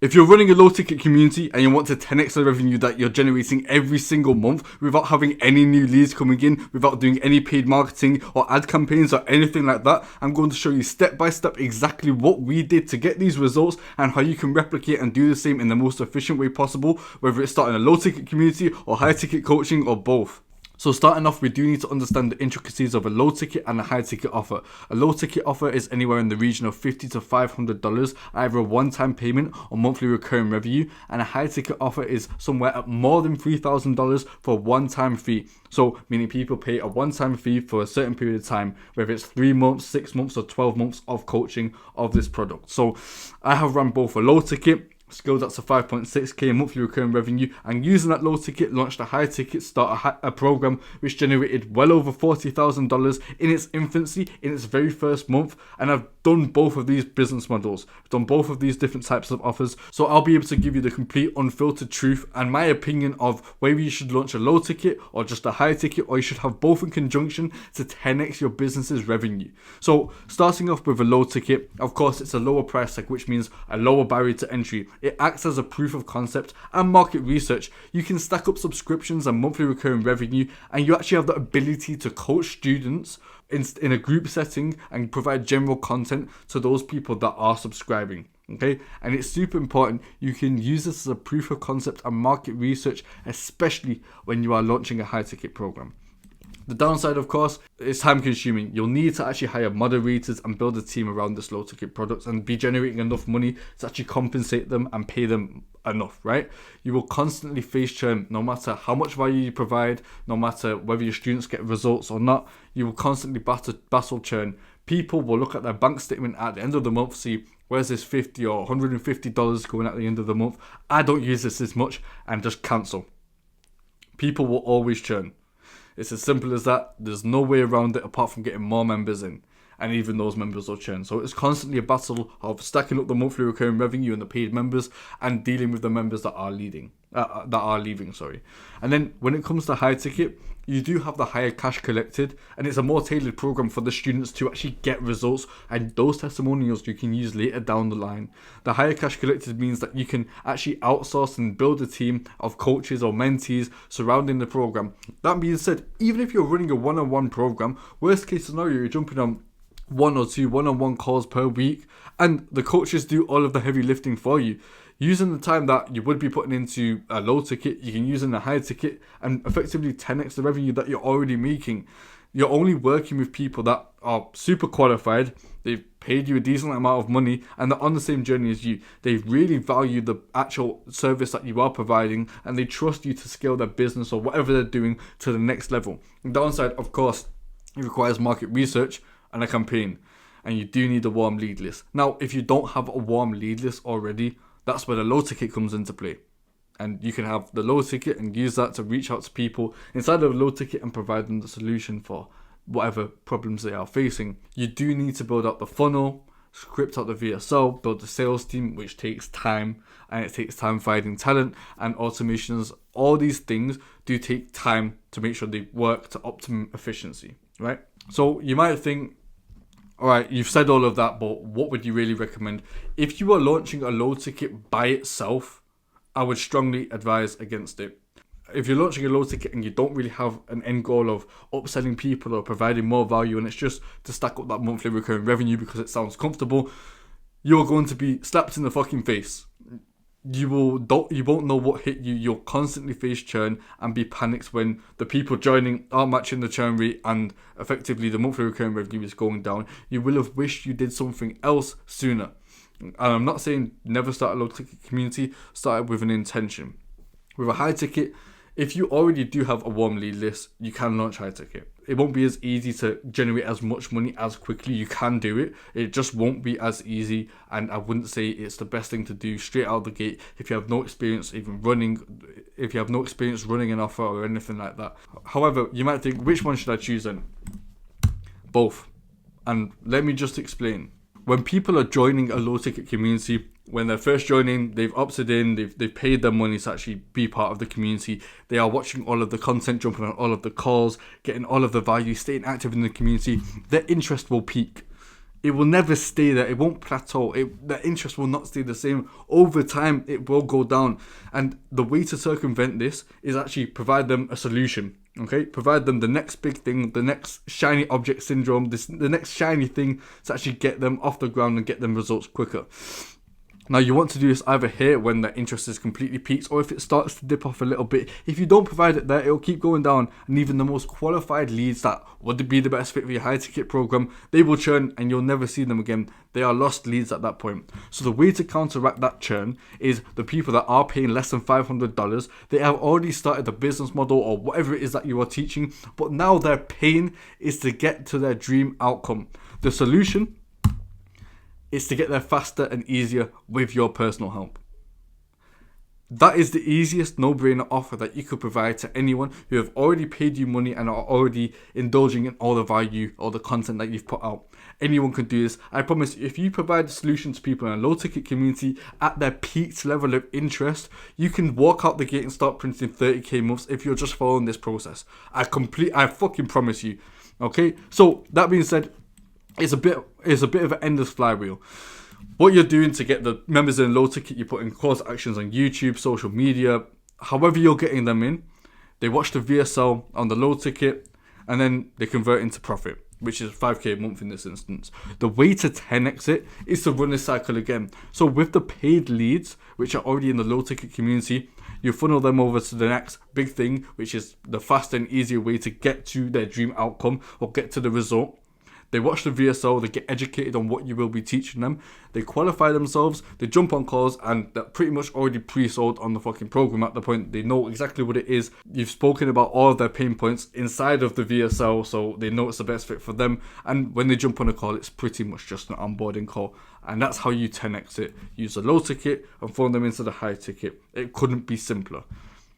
If you're running a low ticket community and you want to 10x the revenue that you're generating every single month without having any new leads coming in, without doing any paid marketing or ad campaigns or anything like that, I'm going to show you step by step exactly what we did to get these results and how you can replicate and do the same in the most efficient way possible, whether it's starting a low ticket community or high ticket coaching or both. So starting off, we do need to understand the intricacies of a low ticket and a high ticket offer. A low ticket offer is anywhere in the region of $50 to $500, either a one-time payment or monthly recurring revenue, and a high ticket offer is somewhere at more than $3,000 for a one-time fee. So meaning people pay a one-time fee for a certain period of time, whether it's 3 months, 6 months or 12 months of coaching of this product. So I have run both a low ticket, scaled up to 5.6k monthly recurring revenue, and using that low ticket launched a high ticket start a program which generated well over $40,000 in its infancy, in its very first month. And I've done both of these business models, I've done both of these different types of offers, so I'll be able to give you the complete unfiltered truth and my opinion of whether you should launch a low ticket or just a high ticket, or you should have both in conjunction to 10x your business's revenue. So starting off with a low ticket, of course it's a lower price tag, which means a lower barrier to entry. It acts as a proof of concept and market research. You can stack up subscriptions and monthly recurring revenue, and you actually have the ability to coach students in a group setting and provide general content to those people that are subscribing. Okay, and it's super important. You can use this as a proof of concept and market research, especially when you are launching a high ticket program. The downside, of course, is time consuming. You'll need to actually hire moderators and build a team around this low ticket product and be generating enough money to actually compensate them and pay them enough, right? You will constantly face churn no matter how much value you provide, no matter whether your students get results or not. You will constantly battle churn. People will look at their bank statement at the end of the month, see where's this $50 or $150 going at the end of the month. I don't use this much, and just cancel. People will always churn. It's as simple as that. There's no way around it apart from getting more members in, and even those members will churn. So it's constantly a battle of stacking up the monthly recurring revenue and the paid members and dealing with the members that are leaving. And then when it comes to high ticket, you do have the higher cash collected, and it's a more tailored program for the students to actually get results, and those testimonials you can use later down the line. The higher cash collected means that you can actually outsource and build a team of coaches or mentees surrounding the program. That being said, even if you're running a one-on-one program, worst case scenario, you're jumping on 1 or 2 one-on-one calls per week, and the coaches do all of the heavy lifting for you. Using the time that you would be putting into a low ticket, you can use in a high ticket and effectively 10x the revenue that you're already making. You're only working with people that are super qualified, they've paid you a decent amount of money, and they're on the same journey as you. They really value the actual service that you are providing, and they trust you to scale their business or whatever they're doing to the next level. The downside, of course, it requires market research and a campaign, and you do need a warm lead list. Now, if you don't have a warm lead list already, that's where the low ticket comes into play. And you can have the low ticket and use that to reach out to people inside of the low ticket and provide them the solution for whatever problems they are facing. You do need to build out the funnel, script out the VSL, build the sales team, which takes time, and it takes time finding talent and automations. All these things do take time to make sure they work to optimum efficiency, right? So you might think, all right, you've said all of that, but what would you really recommend? If you are launching a low ticket by itself, I would strongly advise against it. If you're launching a low ticket and you don't really have an end goal of upselling people or providing more value, and it's just to stack up that monthly recurring revenue because it sounds comfortable, you're going to be slapped in the fucking face. You won't know what hit you. You'll constantly face churn and be panicked when the people joining aren't matching the churn rate and effectively the monthly recurring revenue is going down. You will have wished you did something else sooner. And I'm not saying never start a low ticket community, start it with an intention. With a high ticket, if you already do have a warm lead list, you can launch high ticket. It won't be as easy to generate as much money as quickly. You can do it. It just won't be as easy, and I wouldn't say it's the best thing to do straight out of the gate if you have no experience running an offer or anything like that. However, you might think, which one should I choose then? Both. And let me just explain. When people are joining a low ticket community, when they're first joining, they've opted in, they've paid their money to actually be part of the community. They are watching all of the content, jumping on all of the calls, getting all of the value, staying active in the community. Their interest will peak. it will never stay there. It won't plateau. The interest will not stay the same. Over time, it will go down. And the way to circumvent this is actually provide them a solution. Okay, provide them the next big thing, the next shiny object syndrome, the next shiny thing to actually get them off the ground and get them results quicker. Now, you want to do this either here when the interest is completely peaked, or if it starts to dip off a little bit. If you don't provide it there, it'll keep going down, and even the most qualified leads that would be the best fit for your high ticket program, they will churn and you'll never see them again. They are lost leads at that point. So the way to counteract that churn is the people that are paying less than $500, they have already started the business model or whatever it is that you are teaching, but now their pain is to get to their dream outcome. The solution is to get there faster and easier with your personal help. That is the easiest no-brainer offer that you could provide to anyone who have already paid you money and are already indulging in all the value or the content that you've put out. Anyone can do this. I promise you, if you provide a solution to people in a low-ticket community at their peaked level of interest, you can walk out the gate and start printing 30k months if you're just following this process. I fucking promise you. Okay? So, that being said, it's a bit of an endless flywheel. What you're doing to get the members in low ticket, you put in call to actions on YouTube, social media, however you're getting them in. They watch the VSL on the low ticket, and then they convert into profit, which is 5k a month in this instance. The way to 10x it is to run this cycle again. So with the paid leads, which are already in the low ticket community, you funnel them over to the next big thing, which is the faster and easier way to get to their dream outcome or get to the result. They watch the VSL, they get educated on what you will be teaching them, they qualify themselves, they jump on calls, and they're pretty much already pre-sold on the fucking program at the point. They know exactly what it is. You've spoken about all of their pain points inside of the VSL, so they know it's the best fit for them. And when they jump on a call, it's pretty much just an onboarding call. And that's how you 10x it. Use the low ticket and funnel them into the high ticket. It couldn't be simpler.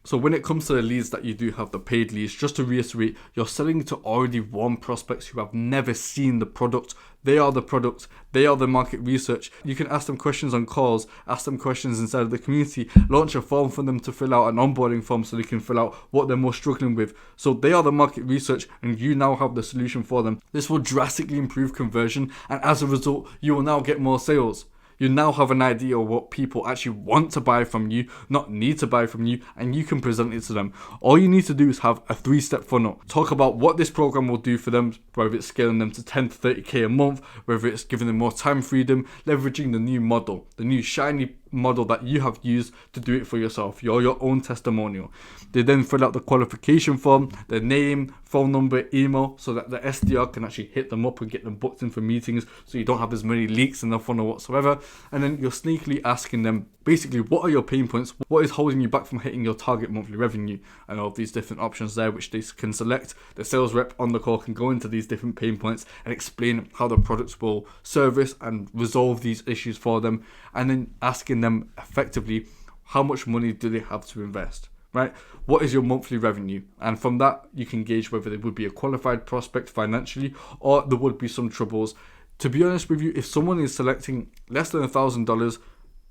So when it comes to the leads that you do have, the paid leads, just to reiterate, you're selling to already warm prospects who have never seen the product. They are the product. They are the market research. You can ask them questions on calls, ask them questions inside of the community, launch a form for them to fill out, an onboarding form so they can fill out what they're most struggling with. So they are the market research and you now have the solution for them. This will drastically improve conversion, and as a result, you will now get more sales. You now have an idea of what people actually want to buy from you, not need to buy from you, and you can present it to them. All you need to do is have a 3-step funnel. Talk about what this program will do for them, whether it's scaling them to 10 to 30k a month, whether it's giving them more time freedom, leveraging the new model, the new shiny model that you have used to do it for yourself. You're your own testimonial. They then fill out the qualification form, their name, phone number, email, so that the SDR can actually hit them up and get them booked in for meetings, so you don't have as many leaks in the funnel whatsoever. And then you're sneakily asking them, basically, what are your pain points? What is holding you back from hitting your target monthly revenue? And all of these different options there, which they can select. The sales rep on the call can go into these different pain points and explain how the products will service and resolve these issues for them. And then asking them effectively, how much money do they have to invest? Right? What is your monthly revenue? And from that, you can gauge whether they would be a qualified prospect financially or there would be some troubles. To be honest with you, if someone is selecting less than $1,000,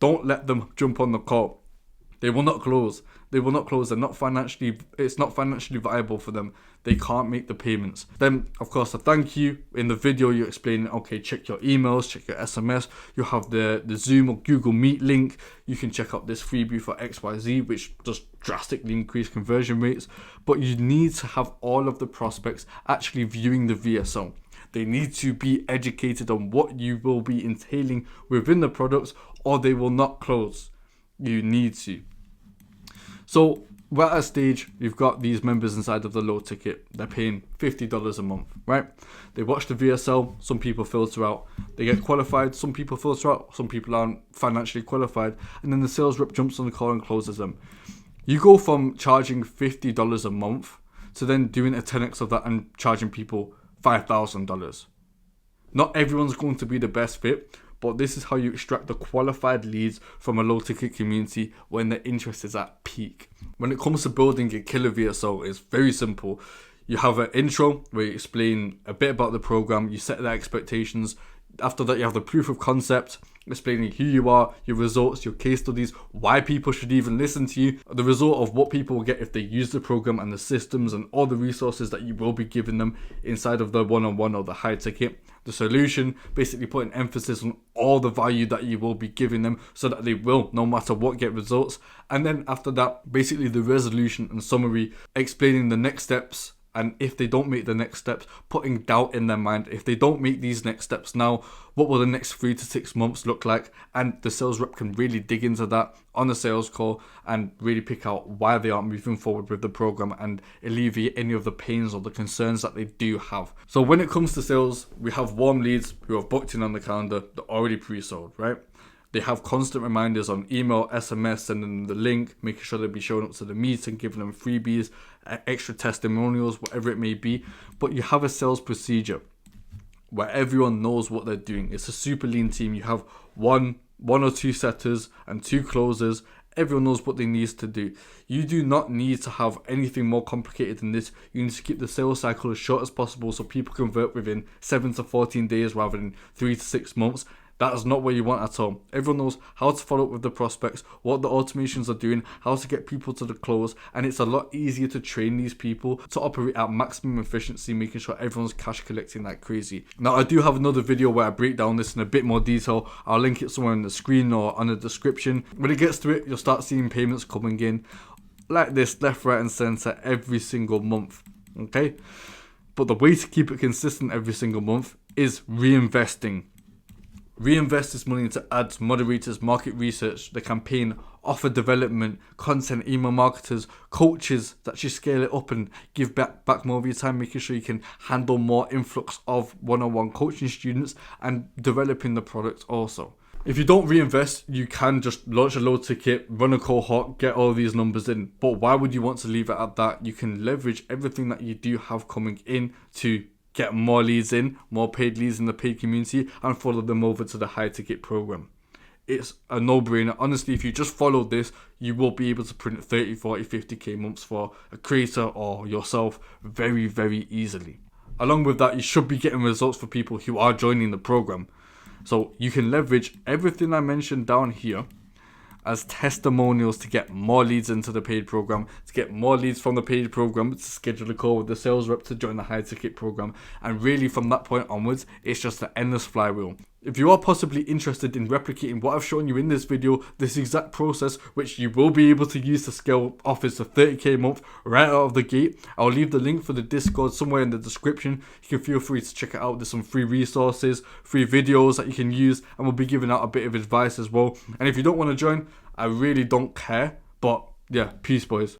don't let them jump on the call. They will not close. They're not financially, it's not financially viable for them. They can't make the payments. Then, of course, a thank you. In the video, you're explaining, okay, check your emails, check your SMS. You have the Zoom or Google Meet link. You can check out this freebie for XYZ, which does drastically increase conversion rates. But you need to have all of the prospects actually viewing the VSL. They need to be educated on what you will be entailing within the products, or they will not close. You need to. So we're at a stage, you've got these members inside of the low ticket. They're paying $50 a month, right? They watch the VSL. Some people filter out. They get qualified. Some people filter out. Some people aren't financially qualified. And then the sales rep jumps on the call and closes them. You go from charging $50 a month to then doing a 10x of that and charging people $5,000. Not everyone's going to be the best fit, but this is how you extract the qualified leads from a low ticket community when the interest is at peak. When it comes to building a killer VSL, it's very simple. You have an intro where you explain a bit about the program, you set their expectations, After that, you have the proof of concept, explaining who you are, your results, your case studies, why people should even listen to you, the result of what people will get if they use the program, and the systems and all the resources that you will be giving them inside of the one-on-one or the high ticket. The solution, basically putting emphasis on all the value that you will be giving them so that they will, no matter what, get results. And then after that, basically the resolution and summary, explaining the next steps. And if they don't make the next steps, putting doubt in their mind. If they don't make these next steps now, what will the next 3 to 6 months look like? And the sales rep can really dig into that on a sales call and really pick out why they aren't moving forward with the program and alleviate any of the pains or the concerns that they do have. So when it comes to sales, we have warm leads who have booked in on the calendar, they're already pre-sold, right? They have constant reminders on email, SMS, sending them the link, making sure they'll be showing up to the meeting, giving them freebies, extra testimonials, whatever it may be. But you have a sales procedure where everyone knows what they're doing. It's a super lean team. You have one or two setters and 2 closers. Everyone knows what they need to do. You do not need to have anything more complicated than this. You need to keep the sales cycle as short as possible so people convert within 7 to 14 days rather than 3 to 6 months. That is not what you want at all. Everyone knows how to follow up with the prospects, what the automations are doing, how to get people to the close, and it's a lot easier to train these people to operate at maximum efficiency, making sure everyone's cash collecting like crazy. Now, I do have another video where I break down this in a bit more detail. I'll link it somewhere in the screen or on the description. When it gets to it, you'll start seeing payments coming in like this, left, right, and center every single month. Okay? But the way to keep it consistent every single month is reinvesting. Reinvest this money into ads, moderators, market research, the campaign, offer development, content, email marketers, coaches that actually scale it up and give back more of your time, making sure you can handle more influx of one-on-one coaching students and developing the product also. If you don't reinvest, you can just launch a low ticket, run a cohort, get all these numbers in. But why would you want to leave it at that? You can leverage everything that you do have coming in to get more leads in, more paid leads in the paid community, and follow them over to the high ticket program. It's a no-brainer. Honestly, if you just follow this, you will be able to print 30, 40, 50k months for a creator or yourself very, very easily. Along with that, you should be getting results for people who are joining the program. So you can leverage everything I mentioned down here as testimonials to get more leads into the paid program, to get more leads from the paid program, to schedule a call with the sales rep to join the high ticket program. And really from that point onwards, it's just an endless flywheel. If you are possibly interested in replicating what I've shown you in this video, this exact process, which you will be able to use to scale offers to 30k a month right out of the gate, I'll leave the link for the Discord somewhere in the description. You can feel free to check it out. There's some free resources, free videos that you can use, and we'll be giving out a bit of advice as well. And if you don't want to join, I really don't care. But yeah, peace, boys.